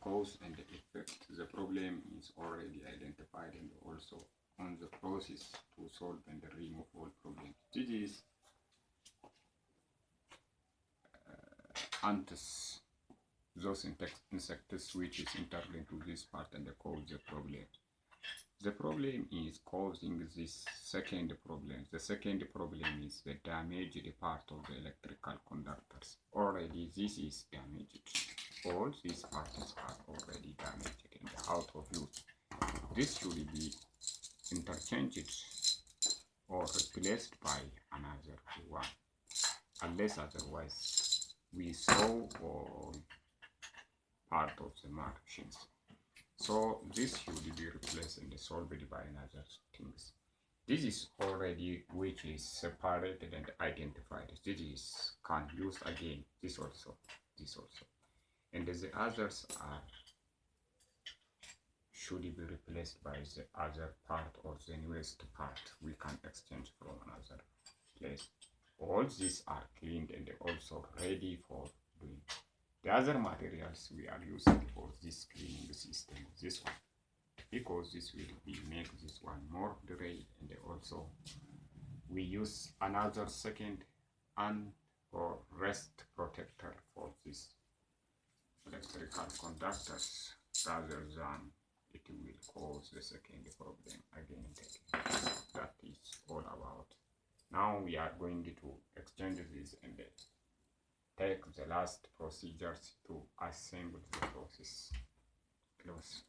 cause and the effect. The problem is already identified and also on the process to solve and remove all problems. This is ants, those insects which is entered into this part and cause the problem. The problem is causing this second problem. The second problem is the damaged part of the electrical conductors. Already this is damaged. All these parts are already damaged and out of use. This should be interchanged or replaced by another one, unless otherwise we throw all part of the machines. So this should be replaced and solved by another things. This is already which is separated and identified. This is can use again. This also, and the others are should be replaced by the other part or the newest part we can exchange from another place. All these are cleaned and also ready for doing. The other materials we are using for this cleaning system, this one, because this will be make this one more dry, and also we use another second and or rest protector for this electrical conductors rather than it will cause the second problem again. That is all about. Now we are going to exchange this and take the last procedures to assemble the process. Close.